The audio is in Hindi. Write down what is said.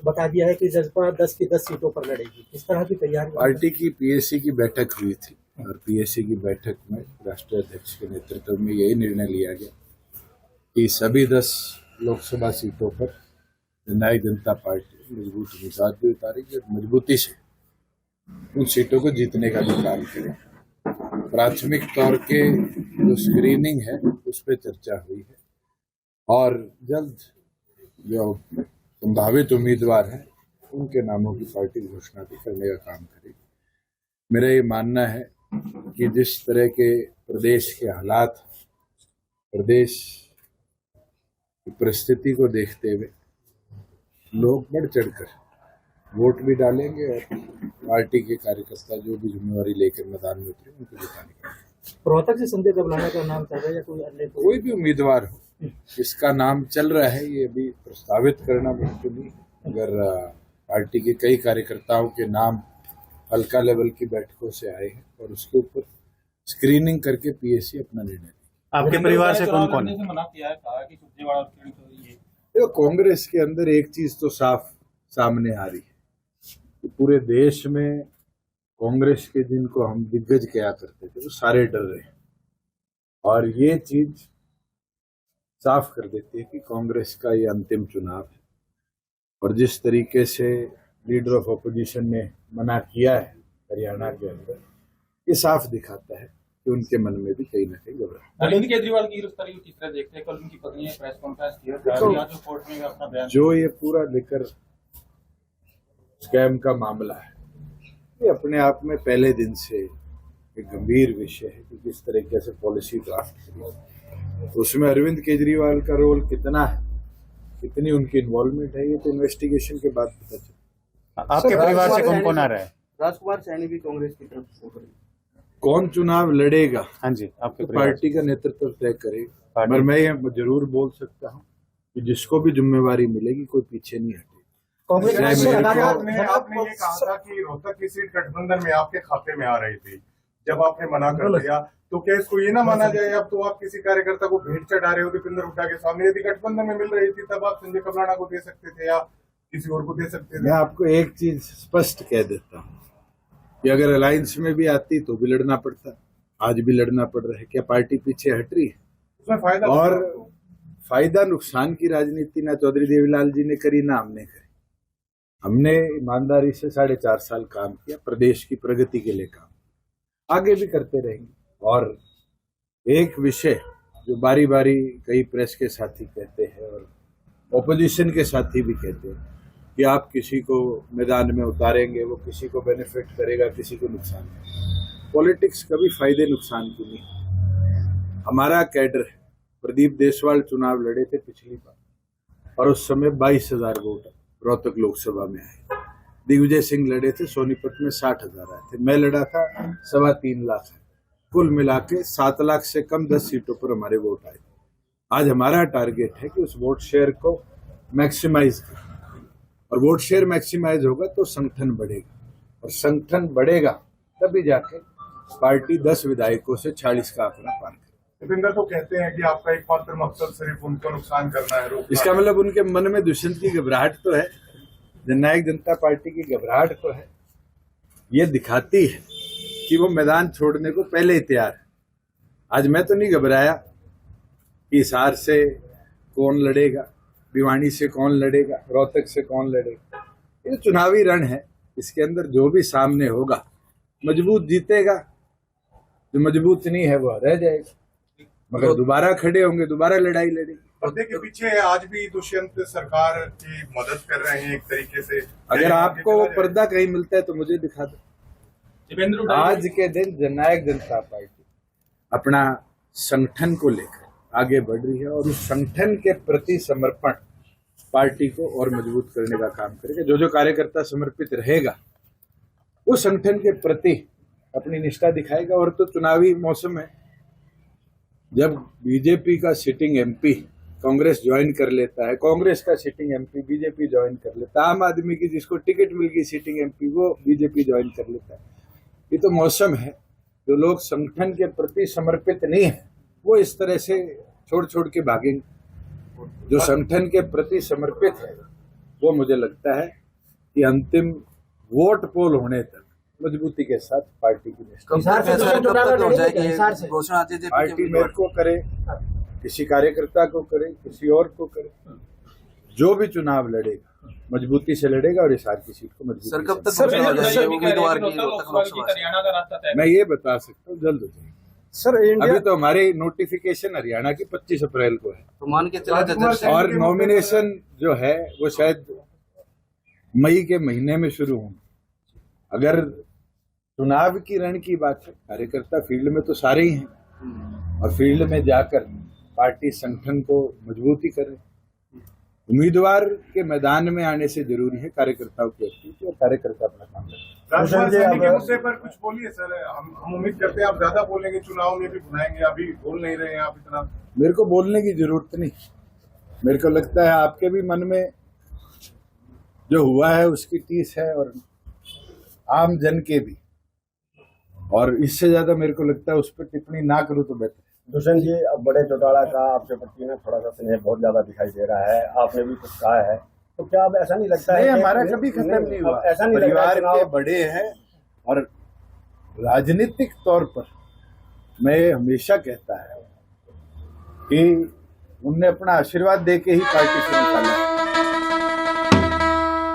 बता दिया है कि जसपा 10 की 10 सीटों पर लड़ेगी। इस तरह की तैयारी पार्टी की पीएसी की बैठक हुई थी और पीएसी की बैठक में राष्ट्रीय अध्यक्ष के नेतृत्व में यही निर्णय लिया गया कि सभी 10 लोकसभा सीटों पर जननायक जनता पार्टी मजबूत उम्मीदवार भी उतारेगी और मजबूती से उन सीटों को जीतने का भी काम करें। प्राथमिक तौर के जो स्क्रीनिंग है उस पर चर्चा हुई है और जल्द जो संभावित उम्मीदवार हैं उनके नामों की पार्टी घोषणा भी करने का काम करेगी। मेरा ये मानना है कि जिस तरह के प्रदेश के हालात, प्रदेश की परिस्थिति को देखते हुए लोग बढ़ चढ़कर वोट भी डालेंगे और पार्टी के कार्यकर्ता जो भी जिम्मेवारी लेकर मैदान में उतरे उनको जिताने का। रोहतक से संजय गबलाना का नाम चल रहा है या कोई अन्य? कोई भी उम्मीदवार हो, इसका नाम चल रहा है, ये अभी प्रस्तावित करना मुमकिन नहीं। अगर पार्टी के कई कार्यकर्ताओं के नाम हल्का लेवल की बैठकों से आए हैं और उसके ऊपर स्क्रीनिंग करके पीएसी अपना निर्णय लेगी। आपके परिवार से कौन कौन मना किया है, कहा कि सुरजेवाला उत्कीर्णित हो रही है? देखो, कांग्रेस के अंदर एक चीज तो साफ सामने आ रही है कि पूरे देश में कांग्रेस के जिनको हम दिग्गज क्या करते थे वो सारे डर रहे हैं और ये चीज साफ कर देती है कि कांग्रेस का ये अंतिम चुनाव है। और जिस तरीके से लीडर ऑफ अपोजिशन ने मना किया है हरियाणा के अंदर, ये साफ दिखाता है कि उनके मन में भी कहीं ना कहीं घबराहट। अरविंद केजरीवाल की गिरफ्तारी को किस तरह देखते हैं? कल उनकी पत्नी ने प्रेस कॉन्फ्रेंस की है, कोर्ट में अपना बयान। जो ये पूरा लेकर स्कैम का मामला है, ये अपने आप में पहले दिन से एक गंभीर विषय है कि किस तरीके से पॉलिसी ड्राफ्ट करी। तो उसमें अरविंद केजरीवाल का रोल कितना है, कितनी उनकी इन्वॉल्वमेंट है, ये तो इन्वेस्टिगेशन के बाद पता चले। आपके परिवार से कौन कौन आ रहा है? राजकुमार सैनी भी कांग्रेस की तरफ से। कौन चुनाव लड़ेगा, हाँ जी, आपके तो पार्टी का नेतृत्व तय करेगा। मगर मैं ये जरूर बोल सकता हूँ कि जिसको भी जिम्मेवारी मिलेगी कोई पीछे नहीं हटेगा। कांग्रेस आपने ये कहा था कि रोहतक की सीट गठबंधन में आपके खाते में आ रही थी, जब आपने मना कर दिया तो क्या इसको ये ना माना जाए अब तो आप किसी कार्यकर्ता को भेंट चढ़ा रहे हो दीपेंद्र हुड्डा के सामने? यदि गठबंधन में मिल रही थी तब आप संजय कबलाना को दे सकते थे या किसी और को दे सकते थे। मैं आपको एक चीज स्पष्ट कह देता हूँ कि अगर अलायंस में भी आती तो भी लड़ना पड़ता, आज भी लड़ना पड़ रहा है। क्या पार्टी पीछे हट रही है? उसमें फायदा और फायदा नुकसान की राजनीति ना चौधरी देवीलाल जी ने करी ना हमने करी। हमने ईमानदारी से 4.5 साल काम किया, प्रदेश की प्रगति के लिए काम, आगे भी करते रहेंगे। और एक विषय जो बारी बारी कई प्रेस के साथी कहते हैं और ओपोजिशन के साथी भी कहते हैं कि आप किसी को मैदान में उतारेंगे, वो किसी को बेनिफिट करेगा, किसी को नुकसान करेगा। पॉलिटिक्स कभी फायदे नुकसान की नहीं। हमारा कैडर है, प्रदीप देशवाल चुनाव लड़े थे पिछली बार और उस समय 22,000 वोट रोहतक लोकसभा में आए। दिग्विजय सिंह लड़े थे सोनीपत में 60,000 आए थे, मैं लड़ा था 3.25 लाख। कुल मिला के 7 लाख से कम 10 सीटों पर हमारे वोट आए। आज हमारा टारगेट है कि उस वोट शेयर को मैक्सिमाइज करें और वोट शेयर मैक्सिमाइज होगा तो संगठन बढ़ेगा और संगठन बढ़ेगा तभी जाके पार्टी 10 विधायकों से 40 का आंकड़ा पार करेगी। दीपेंद्र तो कहते हैं कि आपका एकमात्र मकसद सिर्फ उनको नुकसान करना है, रोकना। इसका मतलब उनके मन में दुष्यंत की घबराहट तो है, जननायक जनता पार्टी की घबराहट तो है। ये दिखाती है कि वो मैदान छोड़ने को पहले ही तैयार है। आज मैं तो नहीं घबराया कि हिसार से कौन लड़ेगा, भिवानी से कौन लड़ेगा, रोहतक से कौन लड़ेगा। ये चुनावी रण है, इसके अंदर जो भी सामने होगा मजबूत जीतेगा, जो मजबूत नहीं है वो रह जाएगा। मगर दोबारा खड़े होंगे, दोबारा लड़ाई लड़ेगी। पर्दे के पीछे आज भी दुष्यंत सरकार की मदद कर रहे हैं एक तरीके से। अगर आपको वो पर्दा कहीं मिलता है तो मुझे दिखा दो। आज के दिन जननायक जनता पार्टी अपना संगठन को लेकर आगे बढ़ रही है और उस संगठन के प्रति समर्पण पार्टी को और मजबूत करने का काम करेगा। जो जो कार्यकर्ता समर्पित रहेगा वो संगठन के प्रति अपनी निष्ठा दिखाएगा। और तो चुनावी मौसम है, जब बीजेपी का सिटिंग एमपी कांग्रेस ज्वाइन कर लेता है, कांग्रेस का सिटिंग एमपी बीजेपी ज्वाइन कर लेता है, आम आदमी की जिसको टिकट मिल गई सिटिंग एमपी वो बीजेपी ज्वाइन कर लेता है। ये तो मौसम है। जो लोग संगठन के प्रति समर्पित नहीं है वो इस तरह से छोड़ छोड़ के भागेंगे। जो संगठन के प्रति समर्पित है वो मुझे लगता है कि अंतिम वोट पोल होने तक मजबूती के साथ पार्टी की निष्ठा हिसार से सर, कब तक हो जाएगी हिसार से घोषणा आती थी पार्टी मेरे को करे, किसी कार्यकर्ता को करे, किसी और को करे, जो भी चुनाव लड़ेगा मजबूती से लड़ेगा और हिसार की सीट को मजबूती सर कब से- तक घोषणा हो जाएगी उम्मीदवार की रोहतक लोकसभा की लोकसभा से? हरियाणा का रास्ता तय मैं ये बता सकता हूँ जल्द हो जाएगी। सर अभी तो हमारी नोटिफिकेशन हरियाणा की 25 अप्रैल को है तो मान के चला राजकुमार जाए और नॉमिनेशन जो है वो शायद मई के महीने में शुरू होंगे। अगर चुनाव की रण की बात है, कार्यकर्ता फील्ड में तो सारे ही हैं और फील्ड में जाकर पार्टी संगठन को मजबूती करे। उम्मीदवार के मैदान में आने से जरूरी है कार्यकर्ताओं की एक्टिविटी और कार्यकर्ता अपना काम करें। राजकुमार जी, सैनी के अब- मुद्दे पर कुछ बोलिए सर, हम उम्मीद करते हैं आप ज्यादा बोलेंगे, चुनाव में भी बुलाएंगे, अभी बोल नहीं रहे हैं आप इतना। मेरे को बोलने की जरूरत नहीं। मेरे को लगता है आपके भी मन में जो हुआ है उसकी टीस है और आम जन के भी, और इससे ज्यादा मेरे को लगता है उस पर टिप्पणी ना करूं तो बेहतर है। दुष्यंत जी, अब बड़े चौटाला का आपके प्रति में थोड़ा सा स्नेह बहुत ज्यादा दिखाई दे रहा है, आपने भी कुछ कहा है, तो क्या अब ऐसा नहीं लगता है नहीं, कि- हमारा कभी खत्म नहीं हुआ। अब ऐसा नहीं लगता परिवार है के चुनाव- बड़े हैं और राजनीतिक तौर पर मैं हमेशा कहता है कि उनने अपना आशीर्वाद दे के ही पार्टी से निकाला।